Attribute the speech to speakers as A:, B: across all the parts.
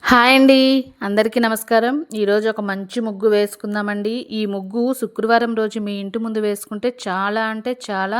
A: Hi అండి. అందరికీ నమస్కారం. ఈరోజు ఒక మంచి ముగ్గు వేసుకుందామండి. ఈ ముగ్గు శుక్రవారం రోజు మీ ఇంటి ముందు వేసుకుంటే చాలా అంటే చాలా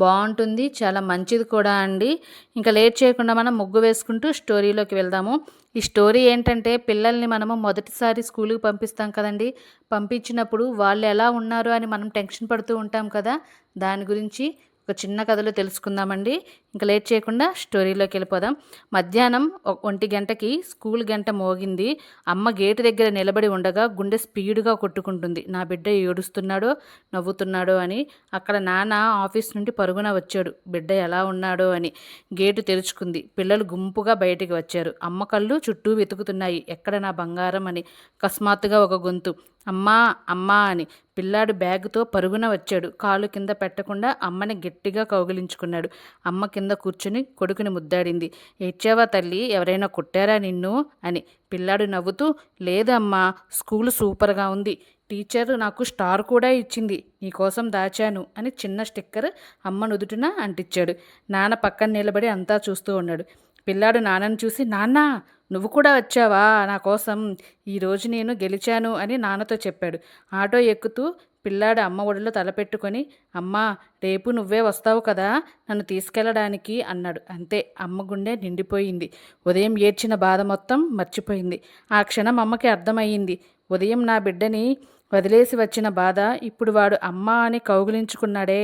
A: బావుంటుంది. చాలా మంచిది కూడా అండి. ఇంకా లేట్ చేయకుండా మనం ముగ్గు వేసుకుంటూ స్టోరీలోకి వెళ్దాము. ఈ స్టోరీ ఏంటంటే పిల్లల్ని మనము మొదటిసారి స్కూలుకి పంపిస్తాం కదండీ! పంపించినప్పుడు వాళ్ళు ఎలా ఉన్నారు అని మనం టెన్షన్ పడుతూ ఉంటాం కదా! దాని గురించి ఒక చిన్న కథలో తెలుసుకుందామండి. ఇంక లేట్ చేయకుండా స్టోరీలోకి వెళ్ళిపోదాం. మధ్యాహ్నం 1 గంటకి స్కూల్ గంట మోగింది. అమ్మ గేటు దగ్గర నిలబడి ఉండగా గుండె స్పీడ్‌గా కొట్టుకుంటుంది. నా బిడ్డ ఏడుస్తున్నాడో, నవ్వుతున్నాడో అని. అక్కడ నాన్న ఆఫీస్ నుండి పరుగున వచ్చాడు. బిడ్డ ఎలా ఉన్నాడో అని. గేటు తెరుచుకుంది. పిల్లలు గుంపుగా బయటికి వచ్చారు. అమ్మ కళ్ళు చుట్టూ వెతుకుతున్నాయి. ఎక్కడ నా బంగారం అని. అకస్మాత్తుగా ఒక గొంతు, అమ్మా అమ్మా అని. పిల్లాడు బ్యాగుతో పరుగున వచ్చాడు. కాలు కింద పెట్టకుండా అమ్మని గట్టిగా కౌగిలించుకున్నాడు. అమ్మ కింద కూర్చుని కొడుకుని ముద్దాడింది. ఏడ్చావా తల్లి, ఎవరైనా కొట్టారా నిన్ను అని. పిల్లాడు నవ్వుతూ, లేదమ్మా, స్కూలు సూపర్గా ఉంది. టీచర్ నాకు స్టార్ కూడా ఇచ్చింది. నీకోసం దాచాను అని చిన్న స్టిక్కర్ అమ్మ నుదుటిన అంటించాడు. నాన్న పక్కన నిలబడి అంతా చూస్తూ ఉన్నాడు. పిల్లాడు నాన్నని చూసి, నాన్నా, నువ్వు కూడా వచ్చావా నా కోసం, ఈరోజు నేను గెలిచాను అని నాన్నతో చెప్పాడు. ఆటో ఎక్కుతూ పిల్లాడు అమ్మ ఒడిలో తలపెట్టుకొని, అమ్మా, రేపు నువ్వే వస్తావు కదా నన్ను తీసుకెళ్ళడానికి అన్నాడు. అంతే, అమ్మ గుండె నిండిపోయింది. ఉదయం ఏడ్చిన బాధ మొత్తం మర్చిపోయింది. ఆ క్షణం అమ్మకి అర్థమయ్యింది. ఉదయం నా బిడ్డని వదిలేసి వచ్చిన బాధ ఇప్పుడు వాడు అమ్మ అని కౌగిలించుకున్నాడే,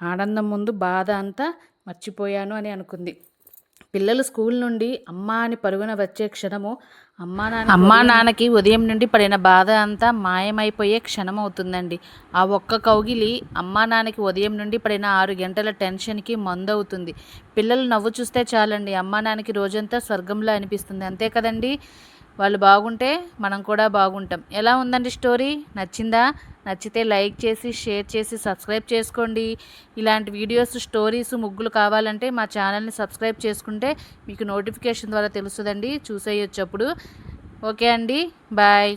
A: ఆనందం ముందు బాధ అంతా మర్చిపోయాను అని అనుకుంది. పిల్లలు స్కూల్ నుండి అమ్మా అని పరుగున వచ్చే క్షణము అమ్మా నాన్నకి ఉదయం నుండి పడిన బాధ అంతా మాయమైపోయే క్షణం అవుతుందండి. ఆ ఒక్క కౌగిలి అమ్మా నాన్నకి ఉదయం నుండి పడిన 6 గంటల టెన్షన్కి మందవుతుంది. పిల్లలు నవ్వు చూస్తే చాలండి, అమ్మా నాన్నకి రోజంతా స్వర్గంలో అనిపిస్తుంది. అంతే కదండి. వాళ్ళు బాగుంటే మనం కూడా బాగుంటాం. ఎలా ఉందండి స్టోరీ? నచ్చిందా? నచ్చితే లైక్ చేసి, షేర్ చేసి, సబ్స్క్రైబ్ చేసుకోండి. ఇలాంటి వీడియోస్, స్టోరీస్, ముగ్గులు కావాలంటే మా ఛానల్ని సబ్స్క్రైబ్ చేసుకుంటే మీకు నోటిఫికేషన్ ద్వారా తెలుస్తుందండి, చూసేయొచ్చు అప్పుడు. ఓకే అండి, బాయ్.